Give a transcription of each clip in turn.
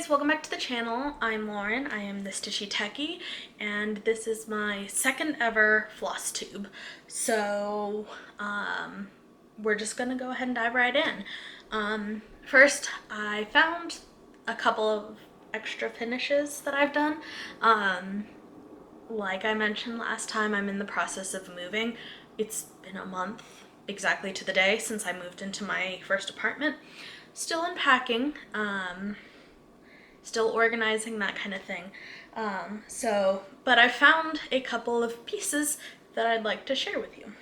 guys, welcome back to the channel. I'm Lauren, I am the Stitchy Techie, and this is my second ever floss tube. So, we're just gonna go ahead and dive right in. First, I found a couple of extra finishes that I've done. Like I mentioned last time, I'm in the process of moving. It's been a month exactly to the day since I moved into my first apartment. Still unpacking, still organizing, that kind of thing. But I found a couple of pieces that I'd like to share with you.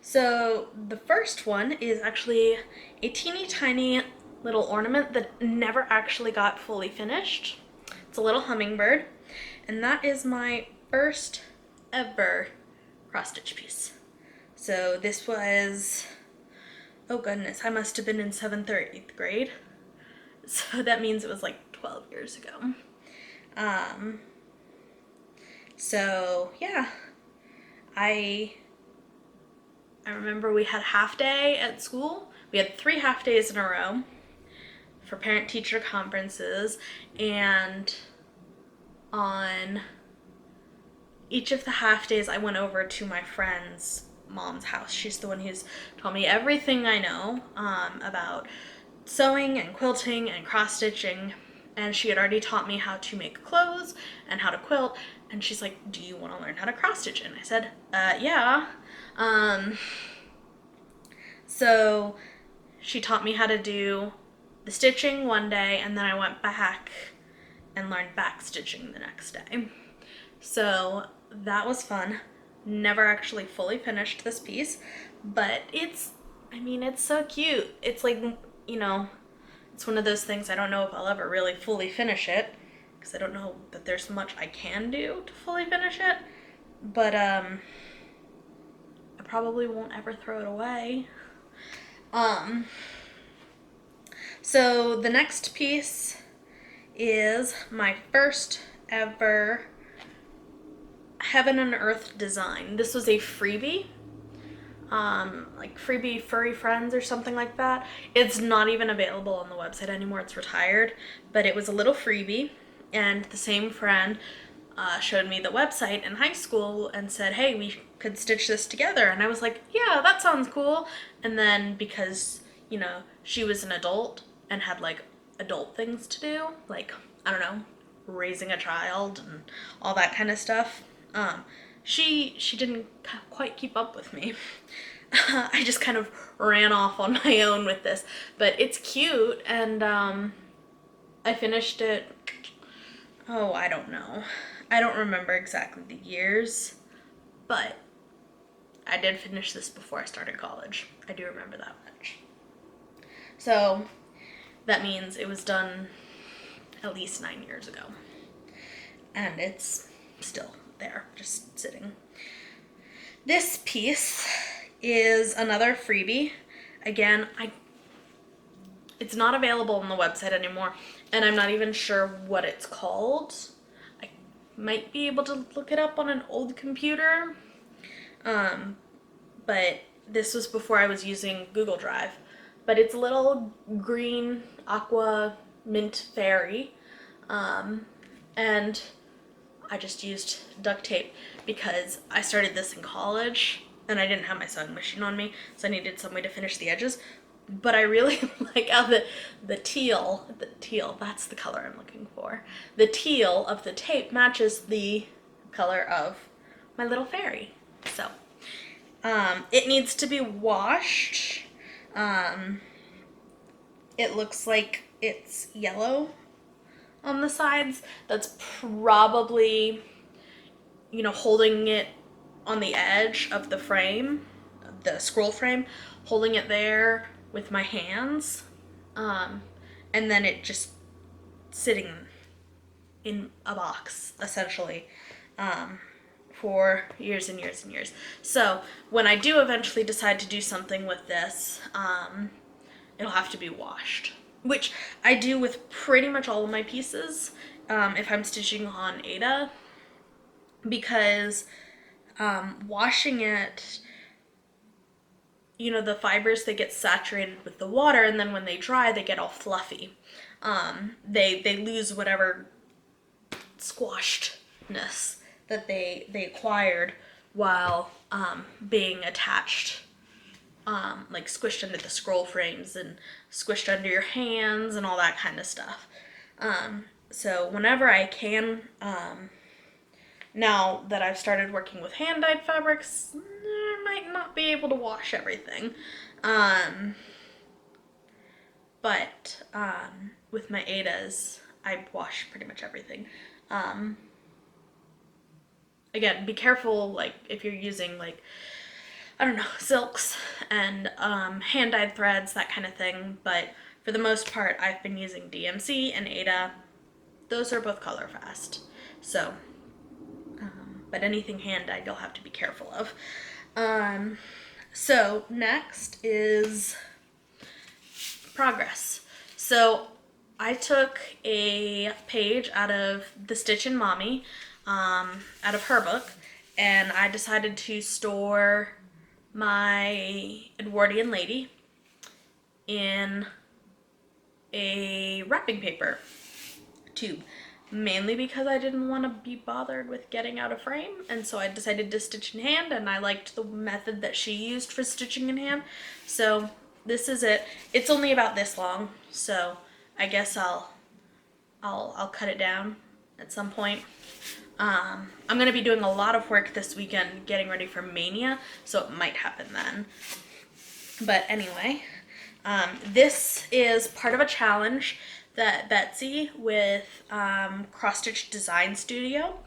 So the first one is actually a teeny tiny little ornament that never actually got fully finished. It's a little hummingbird, and that is my first ever cross stitch piece. So this was, oh goodness, I must have been in 7th or 8th grade. So that means it was like 12 years ago. So yeah, I remember we had half day at school. We had 3 half days in a row for parent-teacher conferences, and on each of the half days I went over to my friend's mom's house. She's the one who's taught me everything I know about sewing and quilting and cross-stitching, and she had already taught me how to make clothes and how to quilt, and she's like, do you want to learn how to cross-stitch? And I said, yeah. So she taught me how to do the stitching one day, and then I went back and learned back stitching the next day. So that was fun. Never actually fully finished this piece, but it's so cute. It's like, you know, it's one of those things I don't know if I'll ever really fully finish it, because I don't know that there's much I can do to fully finish it, but I probably won't ever throw it away. So the next piece is my first ever Heaven and Earth design. This was a freebie, like freebie furry friends or something like that. It's not even available on the website anymore, it's retired, but it was a little freebie, and the same friend showed me the website in high school and said, hey, we could stitch this together, and I was like, yeah, that sounds cool. And then because, you know, she was an adult and had like adult things to do, like, I don't know, raising a child and all that kind of stuff, she didn't quite keep up with me. I just kind of ran off on my own with this, but it's cute, and I finished it, oh, I don't know. I don't remember exactly the years, but I did finish this before I started college. I do remember that much. So that means it was done at least 9 years ago, and it's still there, just sitting. This piece is another freebie. Again, it's not available on the website anymore, and I'm not even sure what it's called. I might be able to look it up on an old computer, but this was before I was using Google Drive. But it's a little green aqua mint fairy, and I just used duct tape because I started this in college and I didn't have my sewing machine on me, so I needed some way to finish the edges. But I really like how the teal, that's the color I'm looking for. The teal of the tape matches the color of my little fairy. So it needs to be washed. It looks like it's yellow on the sides. That's probably, you know, holding it on the edge of the frame, the scroll frame, holding it there with my hands, and then it just sitting in a box, essentially, for years and years and years. So when I do eventually decide to do something with this, it'll have to be washed, which I do with pretty much all of my pieces, if I'm stitching on Ada, because washing it, you know, the fibers, they get saturated with the water, and then when they dry, they get all fluffy. they lose whatever squashedness that they acquired while being attached, like squished under the scroll frames and squished under your hands and all that kind of stuff. So whenever I can, now that I've started working with hand-dyed fabrics, I might not be able to wash everything. But with my Adas, I wash pretty much everything. Again, be careful, like, if you're using, like, I don't know, silks and hand-dyed threads, that kind of thing. But for the most part, I've been using DMC and Ada. Those are both color fast. So, but anything hand-dyed, you'll have to be careful of. So next is progress. So I took a page out of The Stitchin' Mommy, out of her book, and I decided to store my Edwardian lady in a wrapping paper tube, mainly because I didn't want to be bothered with getting out a frame, and so I decided to stitch in hand, and I liked the method that she used for stitching in hand. So this is it. It's only about this long, so I guess I'll cut it down at some point. I'm gonna be doing a lot of work this weekend getting ready for Maynia, so it might happen then. But anyway, this is part of a challenge that Betsy with Cross Stitch Design Studio,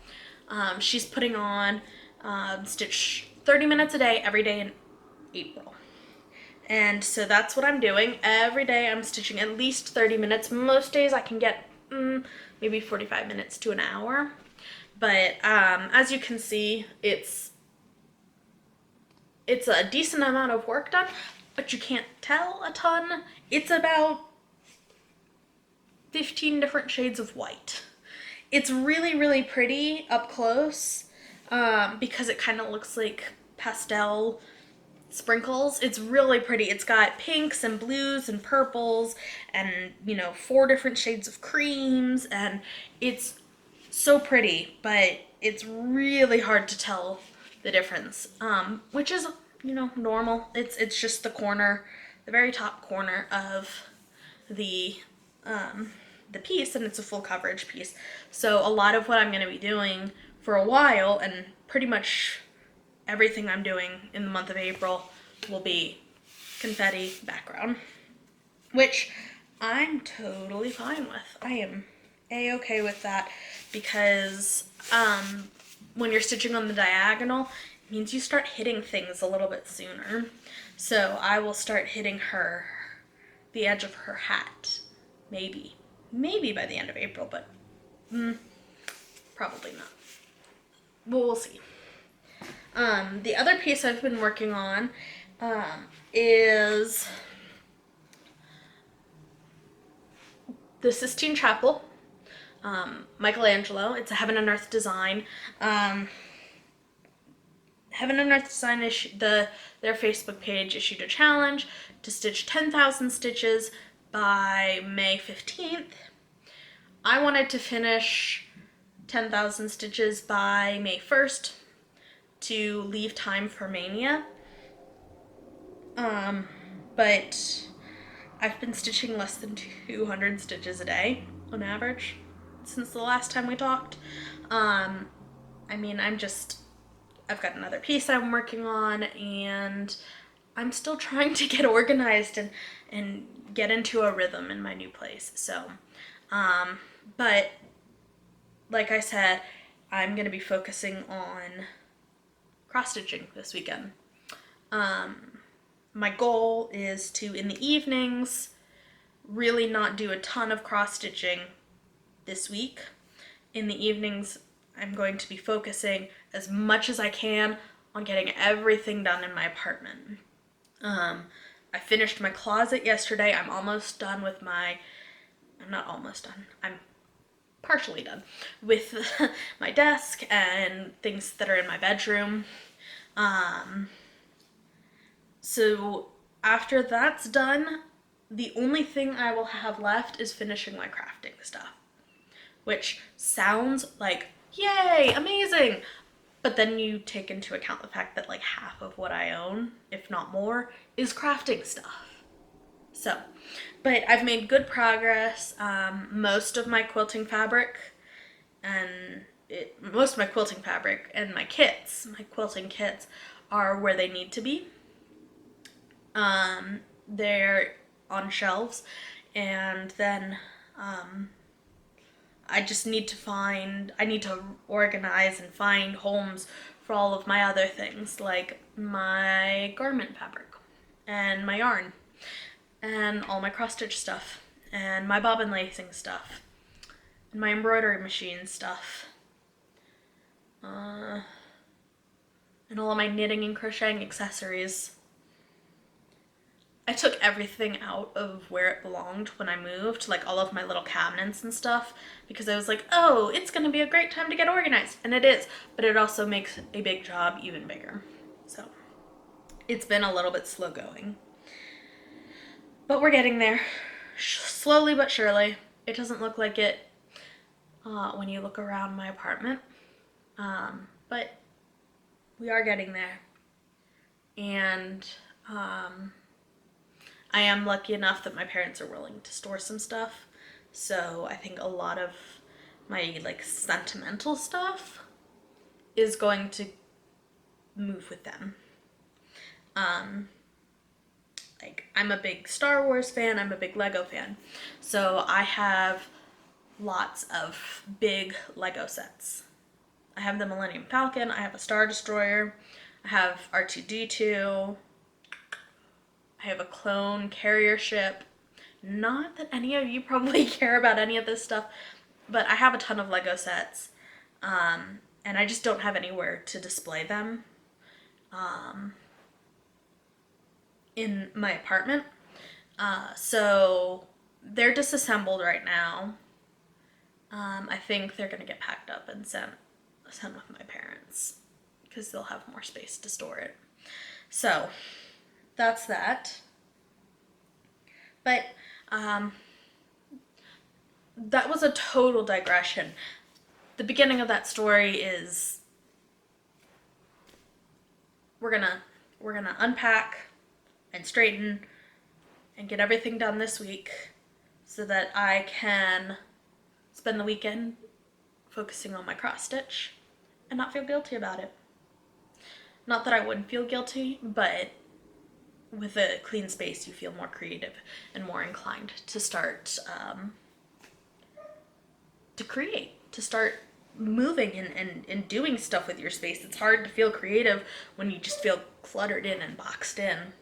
she's putting on, stitch 30 minutes a day every day in April. And so that's what I'm doing. Every day I'm stitching at least 30 minutes. Most days I can get maybe 45 minutes to an hour. But as you can see, it's a decent amount of work done, but you can't tell a ton. It's about 15 different shades of white. It's really, really pretty up close, because it kind of looks like pastel sprinkles. It's really pretty. It's got pinks and blues and purples and, 4 different shades of creams, and it's so pretty, but it's really hard to tell the difference, which is, normal. It's just the corner, the very top corner of the piece, and it's a full coverage piece. So a lot of what I'm going to be doing for a while, and pretty much everything I'm doing in the month of April, will be confetti background, which I'm totally fine with. I am a-okay with that, because when you're stitching on the diagonal, it means you start hitting things a little bit sooner. So I will start hitting the edge of her hat, maybe by the end of April, but probably not. Well, we'll see. The other piece I've been working on is the Sistine Chapel, Michelangelo. It's a Heaven and Earth design. Heaven and Earth Design their Facebook page issued a challenge to stitch 10,000 stitches by May 15th. I wanted to finish 10,000 stitches by May 1st to leave time for Maynia. But I've been stitching less than 200 stitches a day on average since the last time we talked. I've got another piece I'm working on, and I'm still trying to get organized and get into a rhythm in my new place. So, but like I said, I'm going to be focusing on cross-stitching this weekend. My goal is to, in the evenings, really not do a ton of cross-stitching this week. In the evenings, I'm going to be focusing as much as I can on getting everything done in my apartment. I finished my closet yesterday. I'm almost done with I'm not almost done. I'm partially done with my desk and things that are in my bedroom. So after that's done, the only thing I will have left is finishing my crafting stuff, which sounds like, yay, amazing. But then you take into account the fact that like half of what I own, if not more, is crafting stuff. So, but I've made good progress. Most of my quilting fabric and my quilting kits are where they need to be. They're on shelves, and then I need to organize and find homes for all of my other things, like my garment fabric and my yarn and all my cross stitch stuff and my bobbin lacing stuff and my embroidery machine stuff. And all of my knitting and crocheting accessories. I took everything out of where it belonged when I moved, like all of my little cabinets and stuff, because I was like, oh, it's gonna be a great time to get organized. And it is, but it also makes a big job even bigger. So it's been a little bit slow going. But we're getting there, slowly but surely. It doesn't look like it when you look around my apartment, but we are getting there. And I am lucky enough that my parents are willing to store some stuff. So I think a lot of my like sentimental stuff is going to move with them. Like I'm a big Star Wars fan, I'm a big Lego fan. So I have lots of big Lego sets. I have the Millennium Falcon, I have a Star Destroyer, I have R2-D2, I have a clone carrier ship. Not that any of you probably care about any of this stuff, but I have a ton of Lego sets, and I just don't have anywhere to display them in my apartment. So they're disassembled right now. I think they're gonna get packed up and sent with my parents because they'll have more space to store it. So that's that. But that was a total digression. The beginning of that story is we're gonna unpack and straighten and get everything done this week so that I can spend the weekend focusing on my cross stitch and not feel guilty about it. Not that I wouldn't feel guilty, but with a clean space you feel more creative and more inclined to start to create, to start moving and doing stuff with your space. It's hard to feel creative when you just feel cluttered in and boxed in.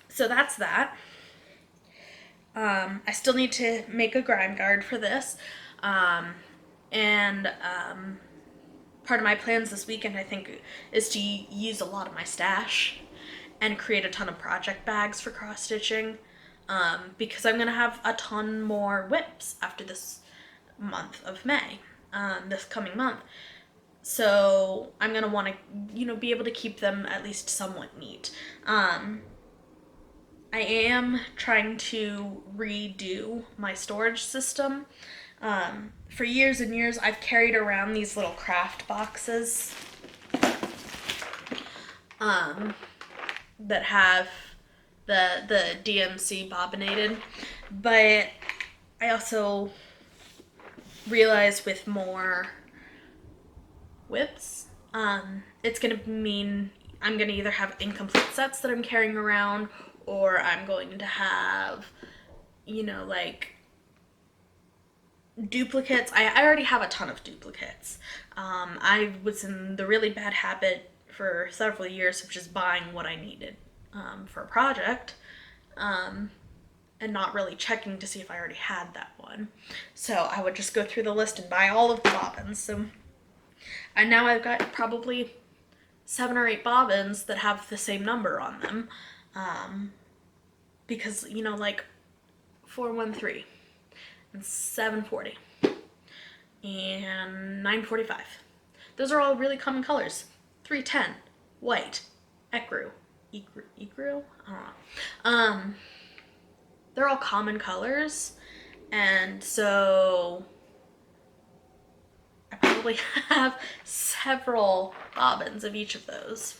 So that's that. I still need to make a grime guard for this. And part of my plans this weekend, I think, is to use a lot of my stash and create a ton of project bags for cross stitching, because I'm gonna have a ton more whips after this month of May, this coming month. So I'm gonna want to, be able to keep them at least somewhat neat. I am trying to redo my storage system. For years and years, I've carried around these little craft boxes that have the DMC bobbinated, but I also realized with more whips, it's gonna mean I'm gonna either have incomplete sets that I'm carrying around, or I'm going to have, like duplicates. I already have a ton of duplicates. I was in the really bad habit for several years of just buying what I needed for a project, and not really checking to see if I already had that one. So I would just go through the list and buy all of the bobbins. And now I've got probably 7 or 8 bobbins that have the same number on them, because like 413 and 740 and 945. Those are all really common colors. 310, white, ecru, ecru? I don't know. They're all common colors, and so I probably have several bobbins of each of those.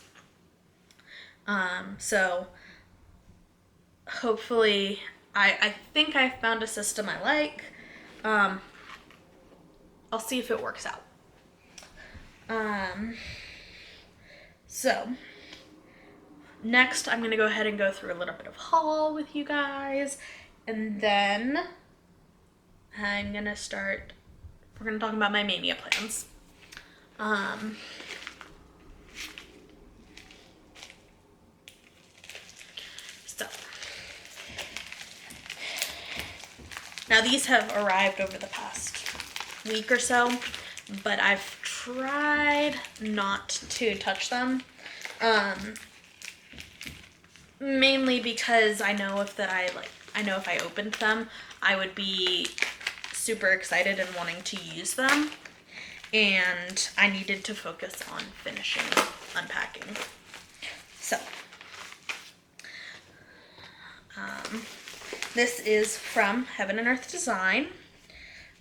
So hopefully, I think I found a system I like. I'll see if it works out. So next I'm gonna go ahead and go through a little bit of haul with you guys, and then I'm gonna start, we're gonna talk about my Maynia plans. So now these have arrived over the past week or so, but I've tried not to touch them. Mainly because I know if I opened them, I would be super excited and wanting to use them, and I needed to focus on finishing unpacking. So, this is from Heaven and Earth Design.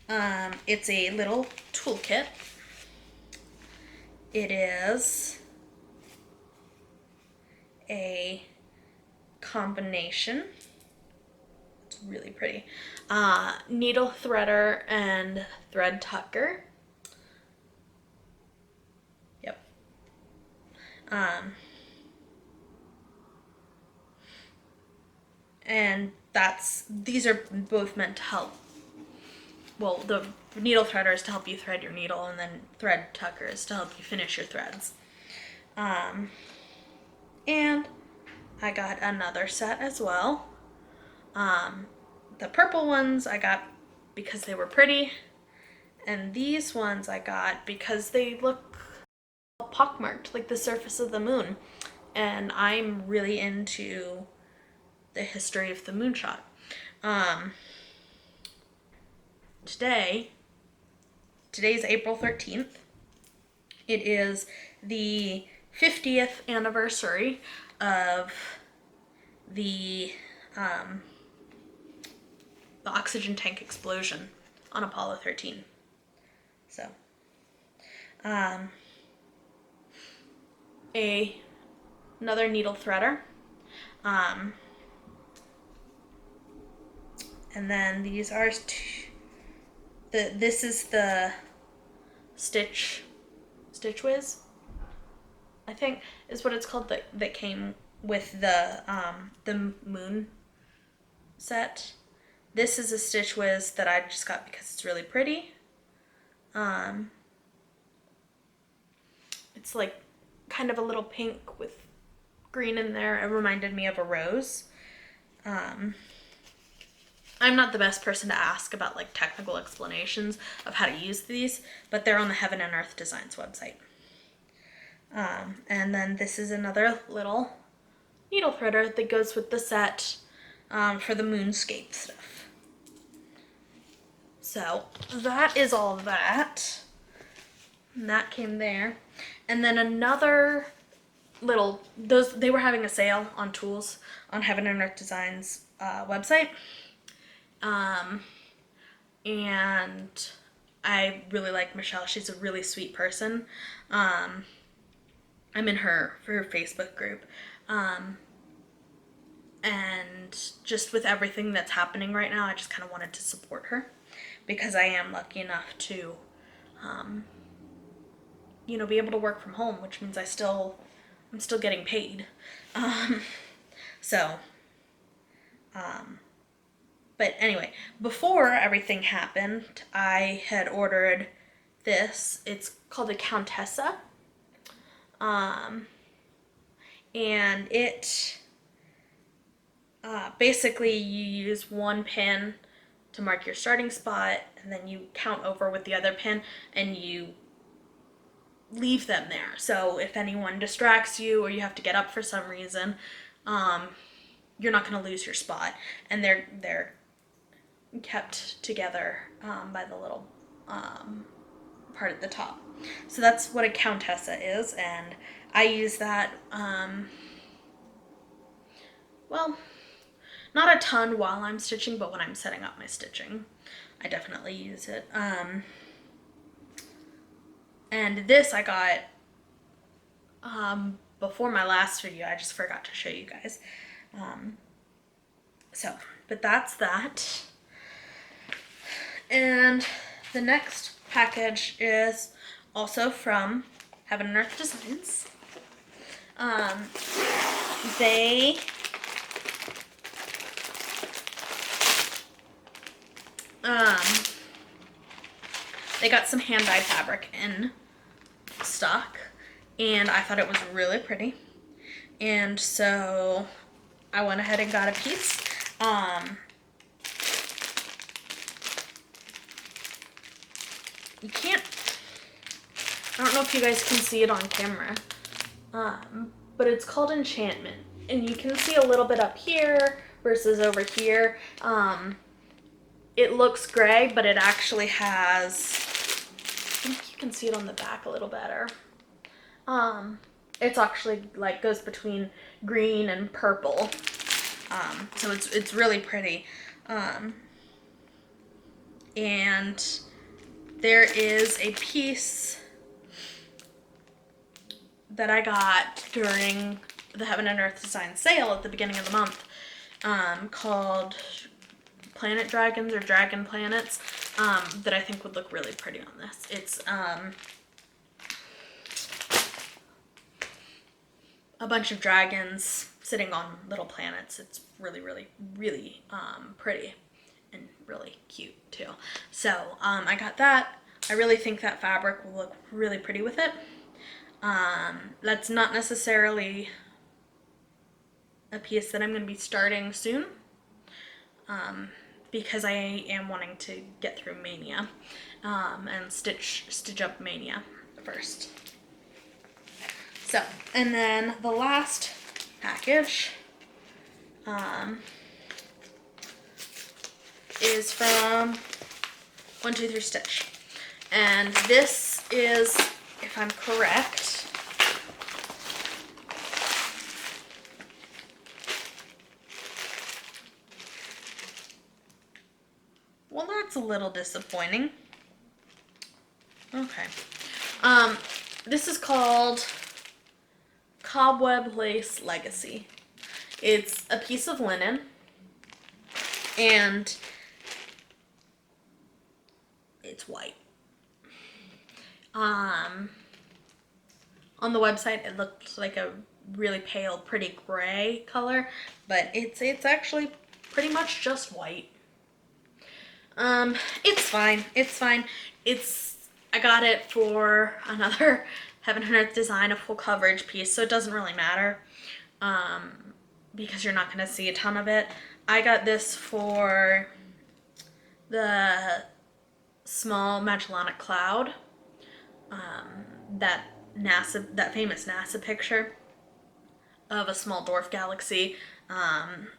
It's a little toolkit. It is a combination. It's really pretty. Needle threader and thread tucker. Yep. And these are both meant to help. Well, the needle threader is to help you thread your needle, and then thread tucker is to help you finish your threads. And I got another set as well. The purple ones I got because they were pretty, and these ones I got because they look pockmarked like the surface of the moon, and I'm really into the history of the moonshot. Today's April 13th. It is the 50th anniversary of the oxygen tank explosion on Apollo 13. So, another needle threader. And then these are this is the Stitch Whiz, I think is what it's called, that came with the moon set. This is a Stitch Whiz that I just got because it's really pretty. It's like kind of a little pink with green in there. It reminded me of a rose. I'm not the best person to ask about like technical explanations of how to use these, but they're on the Heaven and Earth Designs website. And then this is another little needle threader that goes with the set for the moonscape stuff. So that is all that. And that came there. And then another little, they were having a sale on tools on Heaven and Earth Designs website. And I really like Michelle. She's a really sweet person. I'm in her Facebook group. And just with everything that's happening right now, I just kind of wanted to support her because I am lucky enough to, be able to work from home, which means I'm still getting paid. But anyway, before everything happened, I had ordered this. It's called a Countessa. And it, basically you use one pin to mark your starting spot, and then you count over with the other pin, and you leave them there. So if anyone distracts you or you have to get up for some reason, you're not going to lose your spot. And they're kept together by the little part at the top. So that's what a Countessa is, and I use that well, not a ton while I'm stitching, but when I'm setting up my stitching, I definitely use it. And this I got before my last video. I just forgot to show you guys. But that's that. And the next package is also from Heaven and Earth Designs. They got some hand-dyed fabric in stock, and I thought it was really pretty. And so I went ahead and got a piece. You can't, I don't know if you guys can see it on camera, but it's called Enchantment. And you can see a little bit up here versus over here. It looks gray, but it actually has, I think you can see it on the back a little better. It's actually like goes between green and purple. So it's really pretty. And there is a piece that I got during the Heaven and Earth Design sale at the beginning of the month, called Planet Dragons or Dragon Planets, that I think would look really pretty on this. It's a bunch of dragons sitting on little planets. It's really, really, really pretty and really cute too. So I got that. I really think that fabric will look really pretty with it. That's not necessarily a piece that I'm going to be starting soon, because I am wanting to get through Maynia, and stitch up Maynia first. So, and then the last package is from 123 Stitch, and this is, if I'm correct, well, that's a little disappointing. Okay. This is called Cobweb Lace Legacy. It's a piece of linen, and it's white. On the website it looked like a really pale, pretty gray color, but it's actually pretty much just white. It's fine. It's fine. I got it for another Heaven and Earth Design, a full coverage piece, so it doesn't really matter, because you're not going to see a ton of it. I got this for the small Magellanic Cloud, that famous NASA picture of a small dwarf galaxy,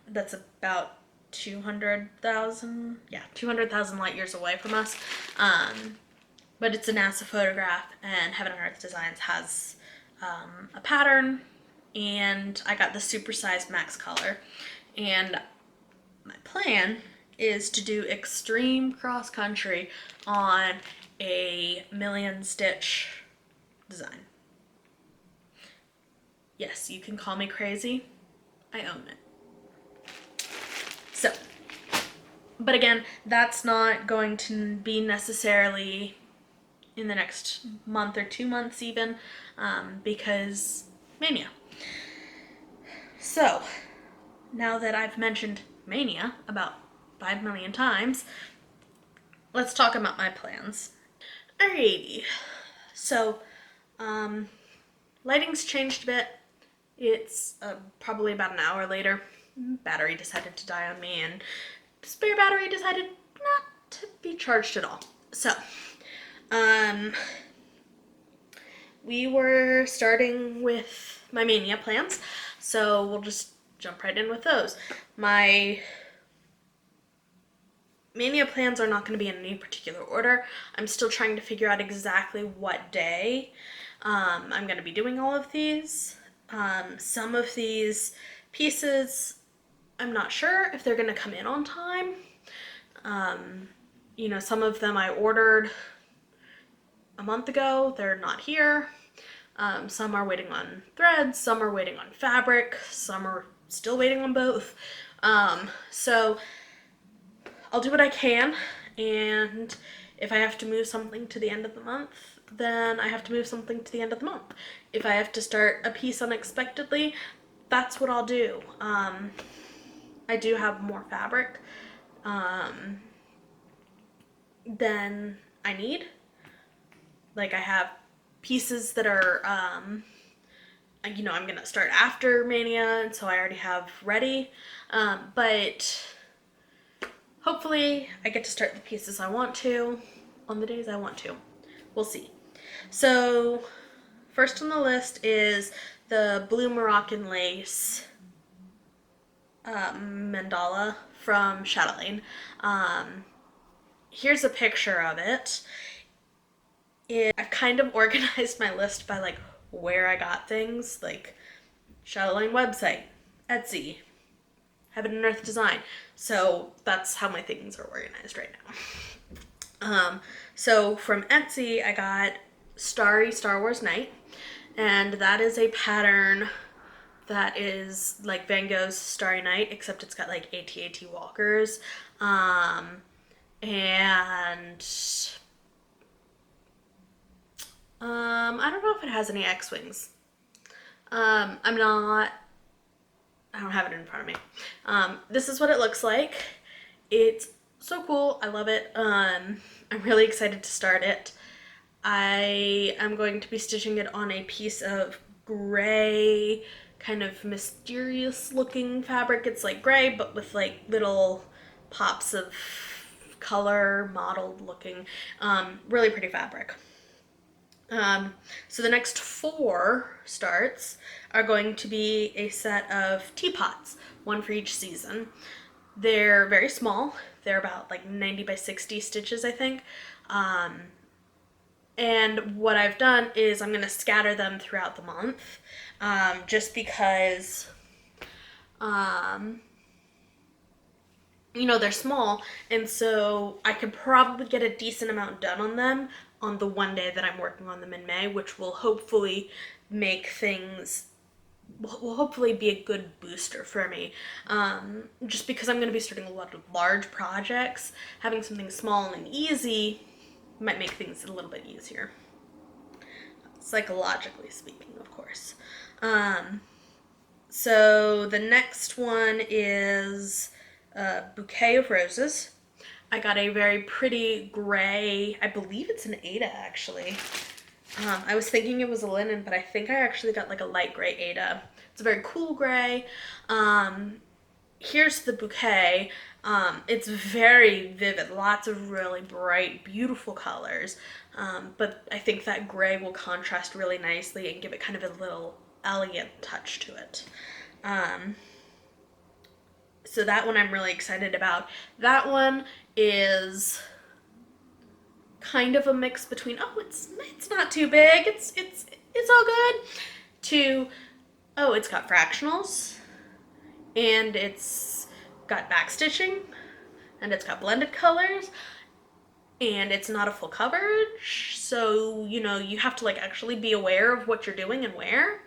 that's about 200,000 light years away from us. But it's a NASA photograph, and Heaven and Earth Designs has a pattern, and I got the supersized max color. And my plan is to do extreme cross country on a 1,000,000 stitch design. Yes, you can call me crazy. I own it. So, but again, that's not going to be necessarily in the next month or 2 months even, because Maynia. So, now that I've mentioned Maynia about 5 million times, let's talk about my plans. Alrighty, so lighting's changed a bit. It's probably about an hour later. Battery decided to die on me, and spare battery decided not to be charged at all. So, we were starting with my Maynia plans, so we'll just jump right in with those. My Maynia plans are not going to be in any particular order. I'm still trying to figure out exactly what day I'm going to be doing all of these. Some of these pieces I'm not sure if they're gonna come in on time. You know, some of them I ordered a month ago, they're not here. Some are waiting on threads, some are waiting on fabric, some are still waiting on both. So I'll do what I can, and if I have to move something to the end of the month, then I have to move something to the end of the month. If I have to start a piece unexpectedly, that's what I'll do. I do have more fabric than I need. Like, I have pieces that are, you know, I'm gonna start after Maynia, and so I already have ready. But hopefully I get to start the pieces I want to on the days I want to. We'll see. So first on the list is the blue Moroccan lace mandala from Chatelaine. Here's a picture of it. I've kind of organized my list by like where I got things, like Chatelaine website, Etsy, Heaven and Earth Design. So that's how my things are organized right now. So from Etsy, I got Starry Star Wars Night, and that is a pattern that is like Van Gogh's Starry Night, except it's got like AT-AT walkers. And I don't know if it has any X-Wings. I don't have it in front of me. This is what it looks like. It's so cool. I love it. I'm really excited to start it. I am going to be stitching it on a piece of gray, kind of mysterious looking fabric. It's like gray, but with like little pops of color, mottled looking, really pretty fabric. So the next 4 starts are going to be a set of teapots, one for each season. They're very small. They're about like 90 by 60 stitches, I think. And what I've done is I'm going to scatter them throughout the month, just because, you know, they're small, and so I could probably get a decent amount done on them on the one day that I'm working on them in May, which will hopefully make things, will hopefully be a good booster for me. Just because I'm going to be starting a lot of large projects, having something small and easy might make things a little bit easier. Psychologically speaking, of course. So the next one is a bouquet of roses. I got a very pretty gray, I believe it's an Ada actually. I was thinking it was a linen, but I think I actually got like a light gray Ada. It's a very cool gray. Here's the bouquet. It's very vivid, lots of really bright, beautiful colors. But I think that gray will contrast really nicely and give it kind of a little elegant touch to it. So that one I'm really excited about. That one is kind of a mix between, oh, it's not too big, it's all good, to, oh, it's got fractionals, and it's got back stitching, and it's got blended colors, and it's not a full coverage, so, you know, you have to like actually be aware of what you're doing and where.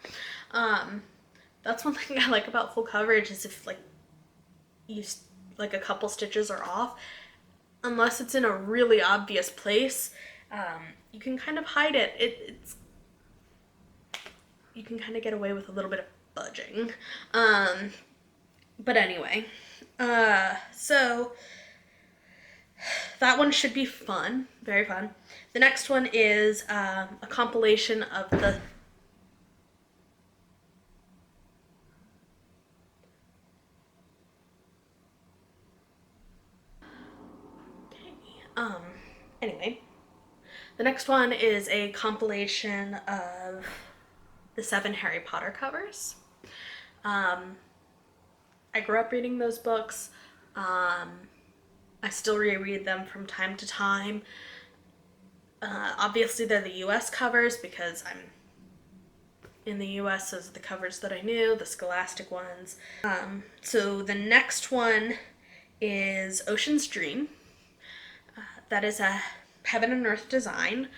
That's one thing I like about full coverage, is if like like a couple stitches are off, unless it's in a really obvious place, you can kind of hide it. You can kind of get away with a little bit of budging. But anyway, so that one should be fun, very fun. The next one is a compilation of the anyway, the next one is a compilation of the 7 Harry Potter covers. I grew up reading those books. I still reread them from time to time. Obviously they're the US covers because I'm in the US. Those are the covers that I knew, the Scholastic ones. So the next one is Ocean's Dream. That is a Heaven and Earth design.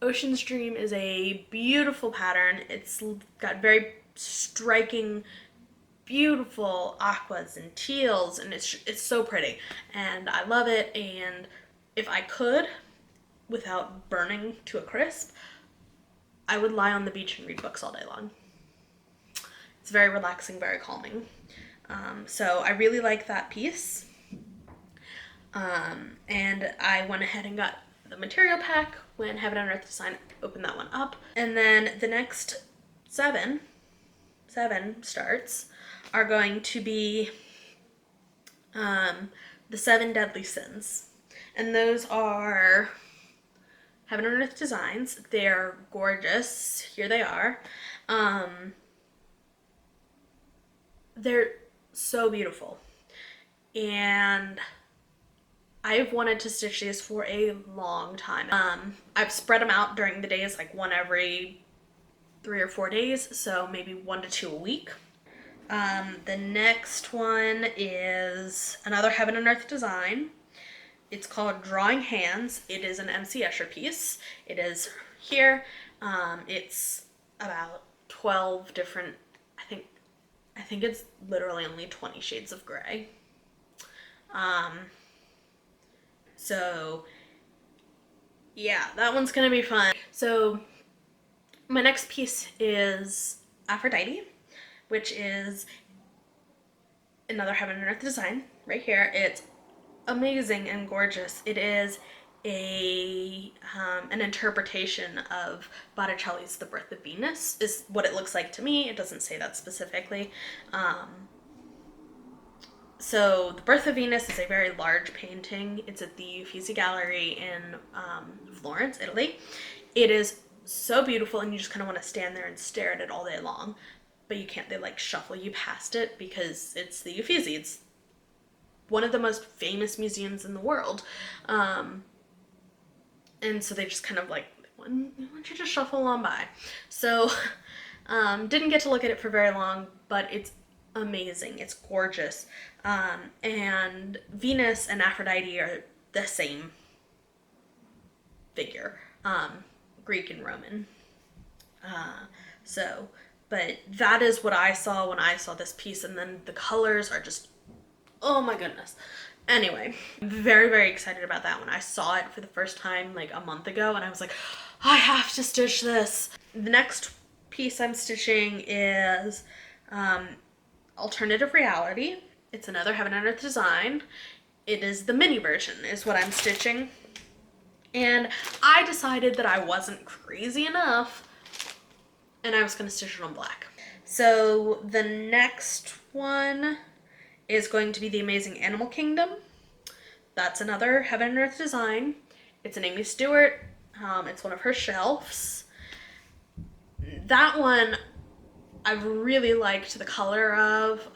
Ocean's Dream is a beautiful pattern. It's got very striking, beautiful aquas and teals, and it's so pretty, and I love it. And if I could, without burning to a crisp, I would lie on the beach and read books all day long. It's very relaxing, very calming. So I really like that piece. And I went ahead and got the material pack when Heaven and Earth Design opened that one up. And then the next seven starts are going to be the 7 Deadly Sins. And those are Heaven and Earth Designs. They're gorgeous. Here they are. They're so beautiful. And I've wanted to stitch these for a long time. I've spread them out during the days, like one every 3 or 4 days, so maybe 1 to 2 a week. The next one is another Heaven and Earth design. It's called Drawing Hands. It is an MC Escher piece. It is here. It's about 12 different, I think it's literally only 20 shades of gray. So yeah, that one's gonna be fun. So my next piece is Aphrodite, which is another Heaven and Earth design right here. It's amazing and gorgeous. It is an interpretation of Botticelli's The Birth of Venus, is what it looks like to me. It doesn't say that specifically. So The Birth of Venus is a very large painting. It's at the Uffizi Gallery in Florence, Italy. It is so beautiful, and you just kind of want to stand there and stare at it all day long. But you can't, they like shuffle you past it because it's the Uffizi. It's one of the most famous museums in the world. And so they just kind of like, why don't you just shuffle on by? So didn't get to look at it for very long, but it's amazing. It's gorgeous. And Venus and Aphrodite are the same figure, Greek and Roman. But that is what I saw when I saw this piece, and then the colors are just, oh my goodness. Anyway, I'm very, very excited about that one. I saw it for the first time like a month ago, and I was like, I have to stitch this. The next piece I'm stitching is Alternative Reality. It's another Heaven and Earth design. It is the mini version is what I'm stitching. And I decided that I wasn't crazy enough and I was going to stitch it on black. So the next one is going to be The Amazing Animal Kingdom. That's another Heaven and Earth design. It's an Amy Stewart. It's one of her shelves. That one I've really liked the color of.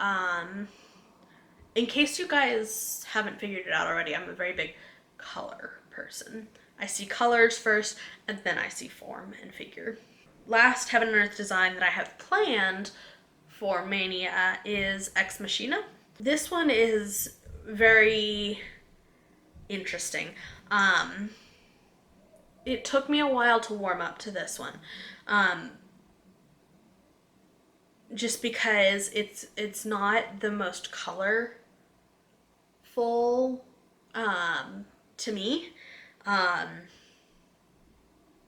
In case you guys haven't figured it out already, I'm a very big color person. I see colors first, and then I see form and figure. Last Heaven and Earth design that I have planned for Maynia is Ex Machina. This one is very interesting. It took me a while to warm up to this one. Just because it's not the most colorful to me.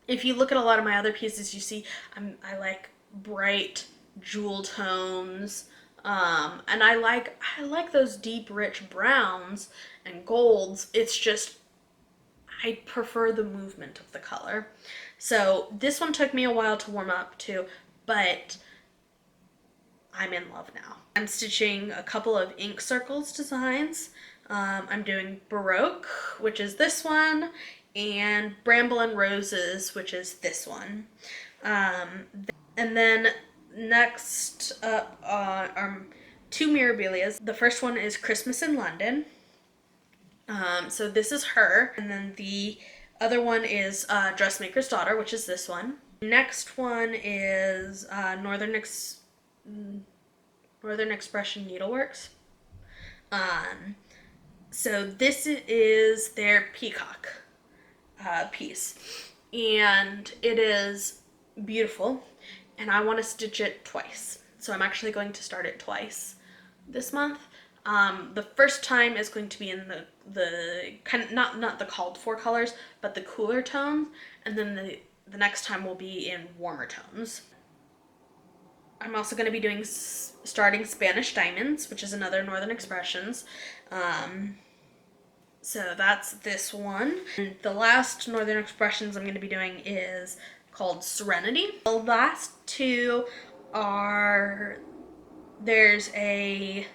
If you look at a lot of my other pieces, you see I like bright jewel tones, and I like those deep, rich browns and golds. It's just I prefer the movement of the color. So this one took me a while to warm up to, but I'm in love now. I'm stitching a couple of ink circles designs. I'm doing Baroque, which is this one, and Bramble and Roses, which is this one. And then next up are 2 Mirabilias. The first one is Christmas in London. So this is her, and then the other one is Dressmaker's Daughter, which is this one. Next one is Northern Expression Needleworks. So this is their peacock piece, and it is beautiful, and I want to stitch it twice. So I'm actually going to start it twice this month. The first time is going to be in the kind of not the called for colors, but the cooler tones, and then the next time will be in warmer tones. I'm also going to be doing starting Spanish Diamonds, which is another Northern Expressions. So that's this one. And the last Northern Expressions I'm going to be doing is called Serenity. The last two are there's a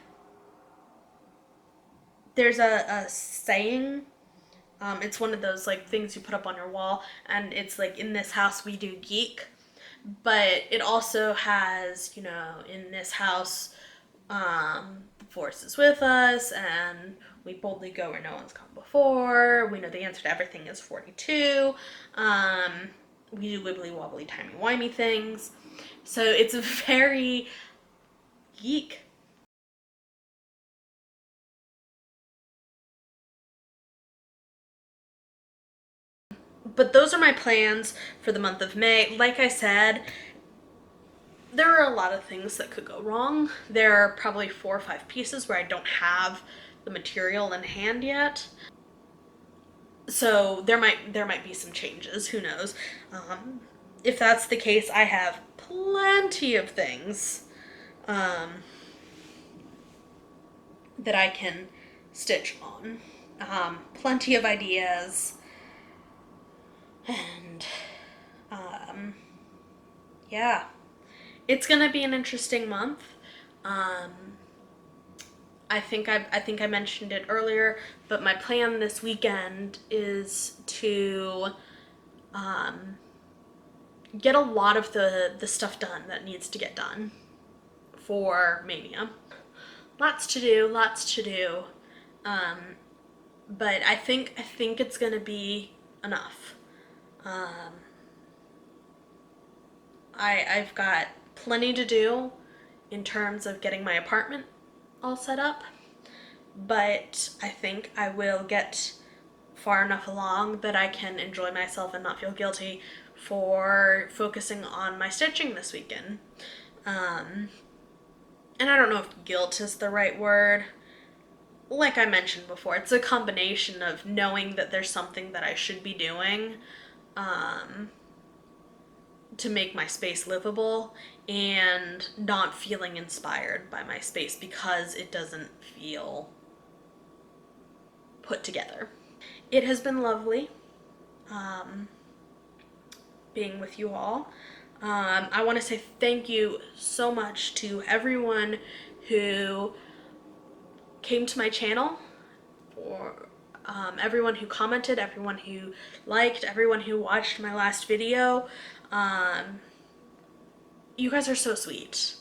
saying. It's one of those like things you put up on your wall, and it's like, in this house we do geek. But it also has, in this house, the force is with us, and we boldly go where no one's gone before. We know the answer to everything is 42. We do wibbly wobbly timey wimey things. So it's a very geek. But those are my plans for the month of May. Like I said, there are a lot of things that could go wrong. There are probably 4 or 5 pieces where I don't have the material in hand yet. So there might be some changes, who knows. If that's the case, I have plenty of things that I can stitch on. Plenty of ideas. And yeah, it's gonna be an interesting month. I think I mentioned it earlier, but my plan this weekend is to get a lot of the stuff done that needs to get done for Maynia. Lots to do. But I think it's gonna be enough. I've got plenty to do in terms of getting my apartment all set up, but I think I will get far enough along that I can enjoy myself and not feel guilty for focusing on my stitching this weekend. And I don't know if guilt is the right word. Like I mentioned before, it's a combination of knowing that there's something that I should be doing to make my space livable, and not feeling inspired by my space because it doesn't feel put together. It has been lovely being with you all. I want to say thank you so much to everyone who came to my channel, or everyone who commented, everyone who liked, everyone who watched my last video. You guys are so sweet.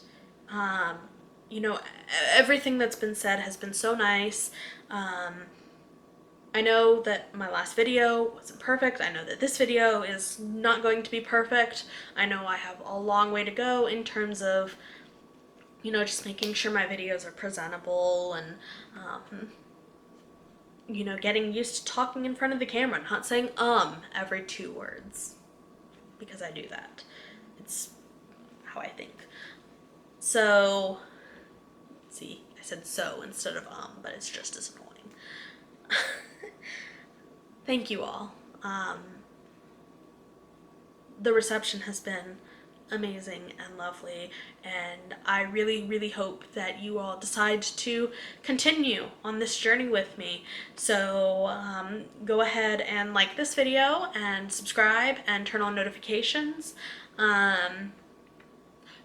Everything that's been said has been so nice. I know that my last video wasn't perfect. I know that this video is not going to be perfect. I know I have a long way to go in terms of, just making sure my videos are presentable, and, getting used to talking in front of the camera, not saying every 2 words, because I do that. It's how I think. So, see, I said so instead of but it's just as annoying. Thank you all. The reception has been amazing and lovely, and I really, really hope that you all decide to continue on this journey with me. So go ahead and like this video and subscribe and turn on notifications.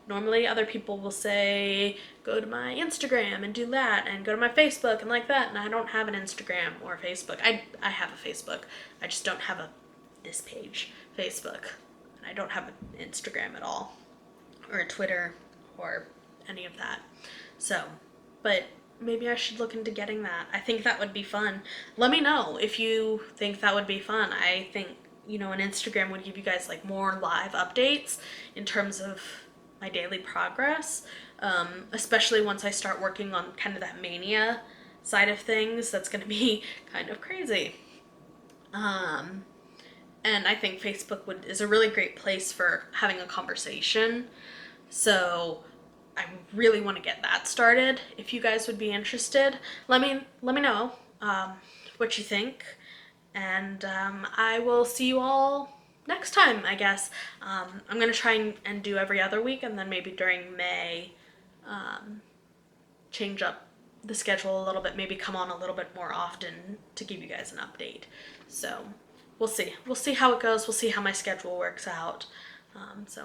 Normally other people will say, go to my Instagram and do that, and go to my Facebook and like that, and I don't have an Instagram or a Facebook. I have a Facebook. I just don't have this page, Facebook. And I don't have an Instagram at all, or a Twitter, or any of that. So, but maybe I should look into getting that. I think that would be fun. Let me know if you think that would be fun. I think an Instagram would give you guys like more live updates in terms of my daily progress, especially once I start working on kind of that Maynia side of things. That's going to be kind of crazy. And I think Facebook is a really great place for having a conversation. So I really want to get that started. If you guys would be interested, let me know what you think, and I will see you all next time, I guess. I'm gonna try and do every other week, and then maybe during May, change up the schedule a little bit, maybe come on a little bit more often to give you guys an update. So we'll see how it goes. We'll see how my schedule works out. But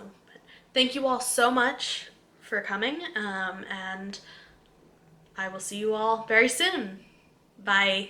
thank you all so much for coming, and I will see you all very soon. Bye.